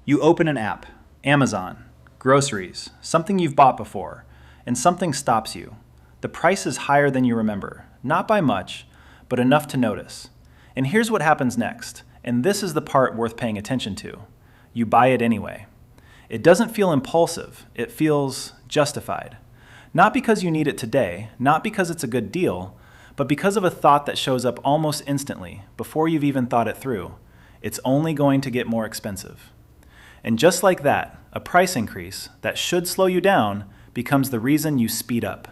You open an app, Amazon, groceries, something you've bought before, and something stops you. The price is higher than you remember, not by much, but enough to notice. And here's what happens next, and this is the part worth paying attention to. You buy it anyway. It doesn't feel impulsive, it feels justified. Not because you need it today, not because it's a good deal, but because of a thought that shows up almost instantly, before you've even thought it through. It's only going to get more expensive. And just like that, a price increase that should slow you down becomes the reason you speed up.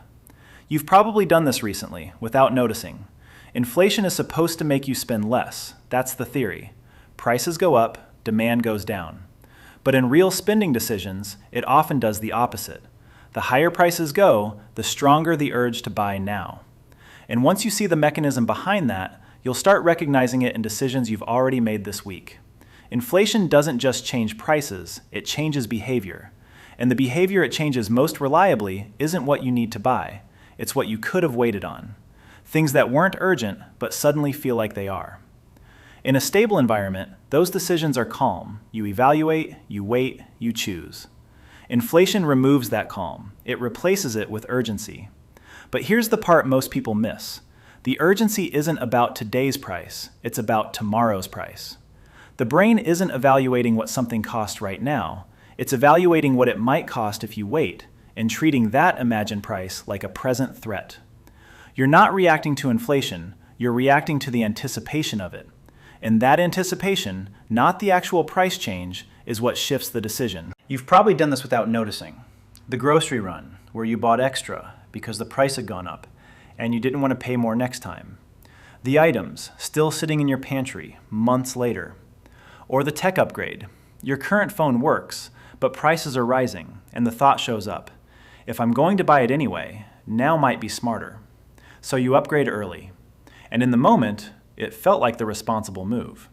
You've probably done this recently without noticing. Inflation is supposed to make you spend less. That's the theory. Prices go up, demand goes down. But in real spending decisions, it often does the opposite. The higher prices go, the stronger the urge to buy now. And once you see the mechanism behind that, you'll start recognizing it in decisions you've already made this week. Inflation doesn't just change prices, it changes behavior. And the behavior it changes most reliably isn't what you need to buy. It's what you could have waited on. Things that weren't urgent, but suddenly feel like they are. In a stable environment, those decisions are calm. You evaluate, you wait, you choose. Inflation removes that calm. It replaces it with urgency. But here's the part most people miss. The urgency isn't about today's price, it's about tomorrow's price. The brain isn't evaluating what something costs right now, it's evaluating what it might cost if you wait, and treating that imagined price like a present threat. You're not reacting to inflation, you're reacting to the anticipation of it. And that anticipation, not the actual price change, is what shifts the decision. You've probably done this without noticing. The grocery run, where you bought extra because the price had gone up, and you didn't want to pay more next time. The items still sitting in your pantry months later. Or the tech upgrade. Your current phone works, but prices are rising, and the thought shows up. If I'm going to buy it anyway, now might be smarter. So you upgrade early. And in the moment, it felt like the responsible move.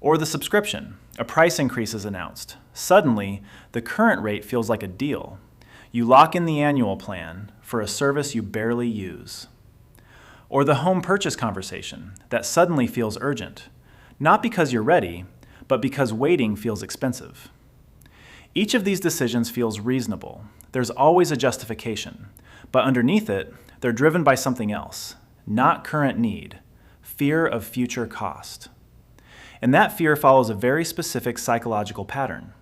Or the subscription. A price increase is announced. Suddenly, the current rate feels like a deal. You lock in the annual plan for a service you barely use. Or the home purchase conversation that suddenly feels urgent. Not because you're ready, but because waiting feels expensive. Each of these decisions feels reasonable. There's always a justification, but underneath it, they're driven by something else, not current need, fear of future cost. And that fear follows a very specific psychological pattern.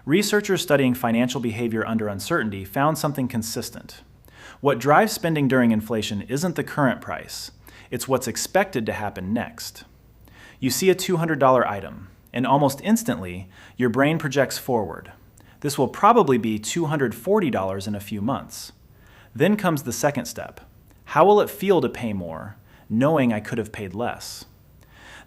Researchers studying financial behavior under uncertainty found something consistent. What drives spending during inflation isn't the current price, it's what's expected to happen next. You see a $200 item, and almost instantly, your brain projects forward. This will probably be $240 in a few months. Then comes the second step. How will it feel to pay more, knowing I could have paid less?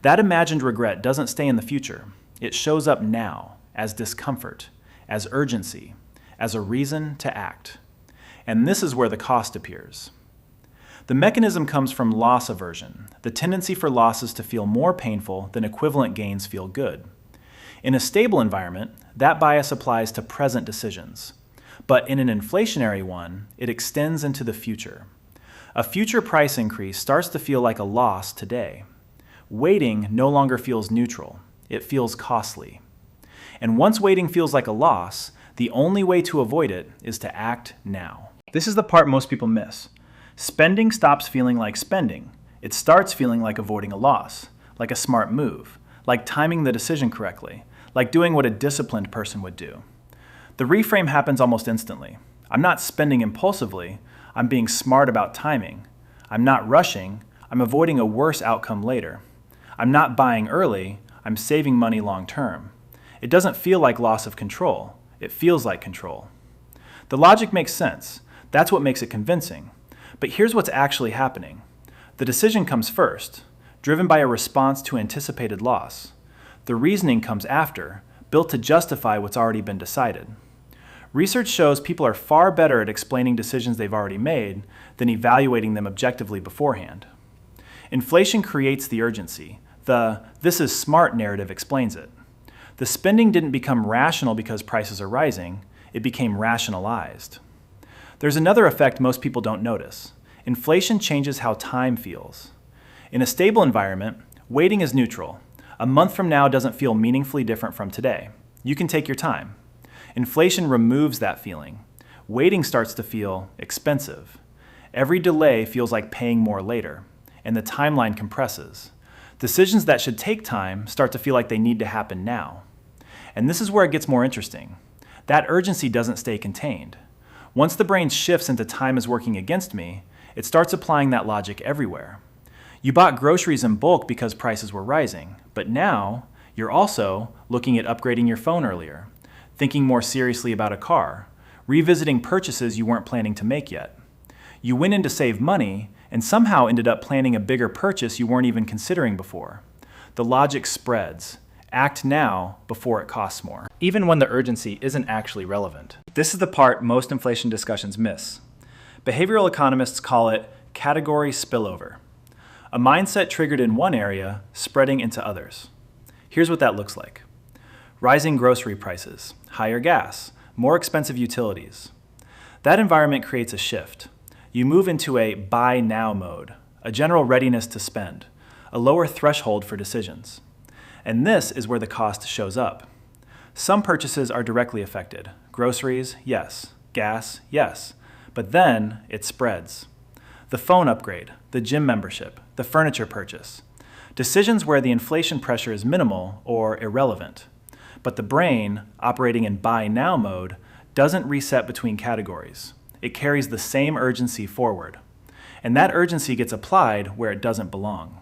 That imagined regret doesn't stay in the future. It shows up now, as discomfort, as urgency, as a reason to act. And this is where the cost appears. The mechanism comes from loss aversion, the tendency for losses to feel more painful than equivalent gains feel good. In a stable environment, that bias applies to present decisions. But in an inflationary one, it extends into the future. A future price increase starts to feel like a loss today. Waiting no longer feels neutral, it feels costly. And once waiting feels like a loss, the only way to avoid it is to act now. This is the part most people miss. Spending stops feeling like spending. It starts feeling like avoiding a loss, like a smart move, like timing the decision correctly, like doing what a disciplined person would do. The reframe happens almost instantly. I'm not spending impulsively, I'm being smart about timing. I'm not rushing, I'm avoiding a worse outcome later. I'm not buying early, I'm saving money long term. It doesn't feel like loss of control, it feels like control. The logic makes sense. That's what makes it convincing. But here's what's actually happening. The decision comes first, driven by a response to anticipated loss. The reasoning comes after, built to justify what's already been decided. Research shows people are far better at explaining decisions they've already made than evaluating them objectively beforehand. Inflation creates the urgency. The "this is smart" narrative explains it. The spending didn't become rational because prices are rising, it became rationalized. There's another effect most people don't notice. Inflation changes how time feels. In a stable environment, waiting is neutral. A month from now doesn't feel meaningfully different from today. You can take your time. Inflation removes that feeling. Waiting starts to feel expensive. Every delay feels like paying more later, and the timeline compresses. Decisions that should take time start to feel like they need to happen now. And this is where it gets more interesting. That urgency doesn't stay contained. Once the brain shifts into time is working against me, it starts applying that logic everywhere. You bought groceries in bulk because prices were rising, but now you're also looking at upgrading your phone earlier, thinking more seriously about a car, revisiting purchases you weren't planning to make yet. You went in to save money and somehow ended up planning a bigger purchase you weren't even considering before. The logic spreads. Act now before it costs more, even when the urgency isn't actually relevant. This is the part most inflation discussions miss. Behavioral economists call it category spillover, a mindset triggered in one area spreading into others. Here's what that looks like. Rising grocery prices, higher gas, more expensive utilities. That environment creates a shift. You move into a buy now mode, a general readiness to spend, a lower threshold for decisions. And this is where the cost shows up. Some purchases are directly affected. Groceries, yes. Gas, yes. But then it spreads. The phone upgrade, the gym membership, the furniture purchase. Decisions where the inflation pressure is minimal or irrelevant. But the brain, operating in buy now mode, doesn't reset between categories. It carries the same urgency forward. And that urgency gets applied where it doesn't belong.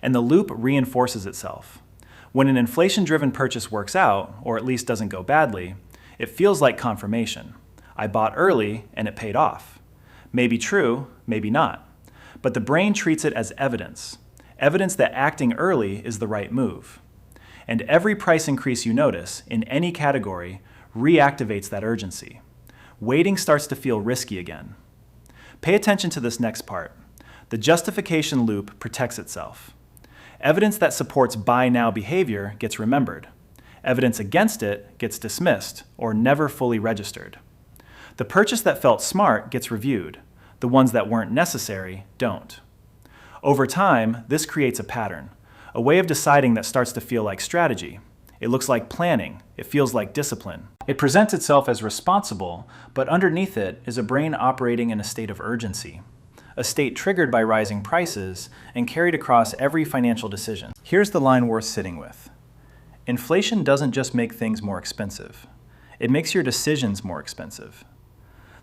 And the loop reinforces itself. When an inflation-driven purchase works out, or at least doesn't go badly, it feels like confirmation. I bought early and it paid off. Maybe true, maybe not. But the brain treats it as evidence that acting early is the right move. And every price increase you notice, in any category, reactivates that urgency. Waiting starts to feel risky again. Pay attention to this next part. The justification loop protects itself. Evidence that supports buy now behavior gets remembered. Evidence against it gets dismissed or never fully registered. The purchase that felt smart gets reviewed. The ones that weren't necessary don't. Over time, this creates a pattern, a way of deciding that starts to feel like strategy. It looks like planning. It feels like discipline. It presents itself as responsible, but underneath it is a brain operating in a state of urgency. A state triggered by rising prices and carried across every financial decision. Here's the line worth sitting with. Inflation doesn't just make things more expensive. It makes your decisions more expensive.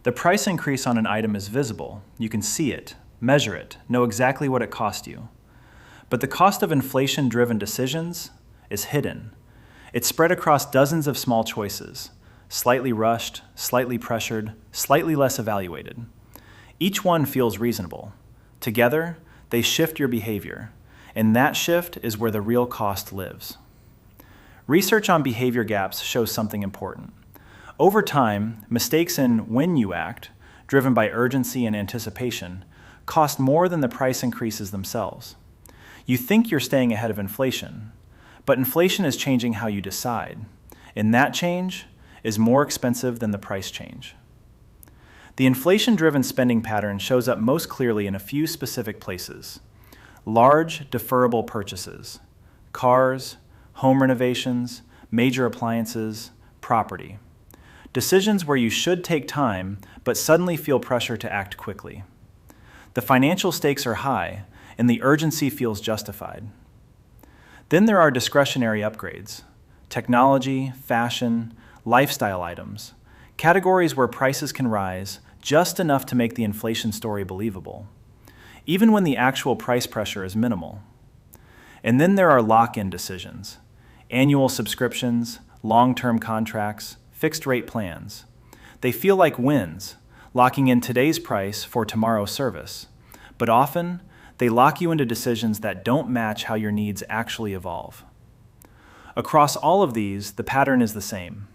The price increase on an item is visible. You can see it, measure it, know exactly what it cost you. But the cost of inflation-driven decisions is hidden. It's spread across dozens of small choices, slightly rushed, slightly pressured, slightly less evaluated. Each one feels reasonable. Together, they shift your behavior, and that shift is where the real cost lives. Research on behavior gaps shows something important. Over time, mistakes in when you act, driven by urgency and anticipation, cost more than the price increases themselves. You think you're staying ahead of inflation, but inflation is changing how you decide, and that change is more expensive than the price change. The inflation-driven spending pattern shows up most clearly in a few specific places. Large, deferrable purchases, cars, home renovations, major appliances, property. Decisions where you should take time, but suddenly feel pressure to act quickly. The financial stakes are high, and the urgency feels justified. Then there are discretionary upgrades, technology, fashion, lifestyle items, categories where prices can rise just enough to make the inflation story believable, even when the actual price pressure is minimal. And then there are lock-in decisions, annual subscriptions, long-term contracts, fixed-rate plans. They feel like wins, locking in today's price for tomorrow's service, but often they lock you into decisions that don't match how your needs actually evolve. Across all of these, the pattern is the same.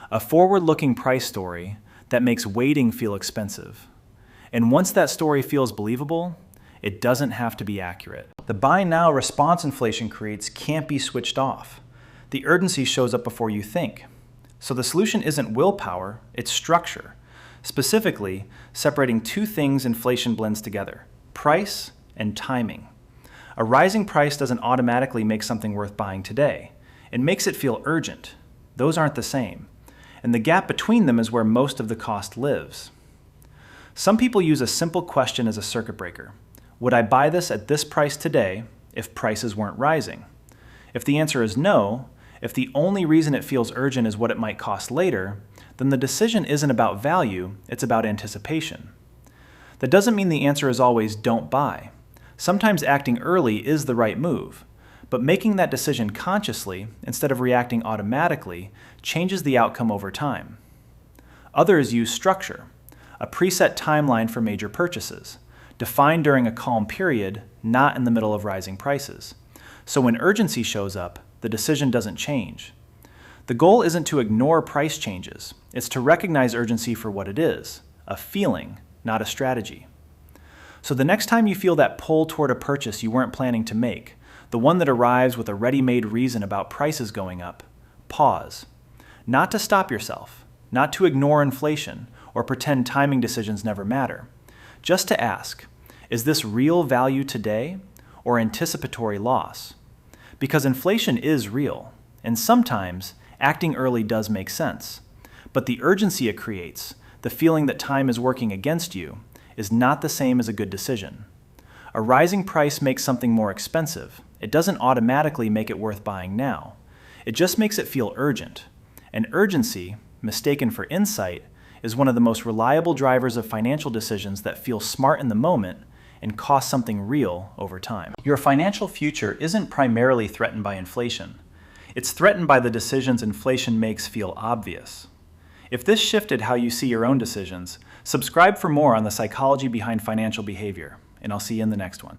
A forward-looking price story that makes waiting feel expensive. And once that story feels believable, it doesn't have to be accurate. The buy now response inflation creates can't be switched off. The urgency shows up before you think. So the solution isn't willpower, it's structure. Specifically, separating two things inflation blends together: price and timing. A rising price doesn't automatically make something worth buying today. It makes it feel urgent. Those aren't the same. And the gap between them is where most of the cost lives. Some people use a simple question as a circuit breaker. Would I buy this at this price today if prices weren't rising? If the answer is no, if the only reason it feels urgent is what it might cost later, then the decision isn't about value, it's about anticipation. That doesn't mean the answer is always don't buy. Sometimes acting early is the right move, but making that decision consciously instead of reacting automatically changes the outcome over time. Others use structure, a preset timeline for major purchases, defined during a calm period, not in the middle of rising prices. So when urgency shows up, the decision doesn't change. The goal isn't to ignore price changes, it's to recognize urgency for what it is, a feeling, not a strategy. So the next time you feel that pull toward a purchase you weren't planning to make, the one that arrives with a ready-made reason about prices going up, pause. Not to stop yourself, not to ignore inflation or pretend timing decisions never matter. Just to ask, is this real value today or anticipatory loss? Because inflation is real, and sometimes acting early does make sense. But the urgency it creates, the feeling that time is working against you, is not the same as a good decision. A rising price makes something more expensive. It doesn't automatically make it worth buying now. It just makes it feel urgent. And urgency, mistaken for insight, is one of the most reliable drivers of financial decisions that feel smart in the moment and cost something real over time. Your financial future isn't primarily threatened by inflation. It's threatened by the decisions inflation makes feel obvious. If this shifted how you see your own decisions, subscribe for more on the psychology behind financial behavior, and I'll see you in the next one.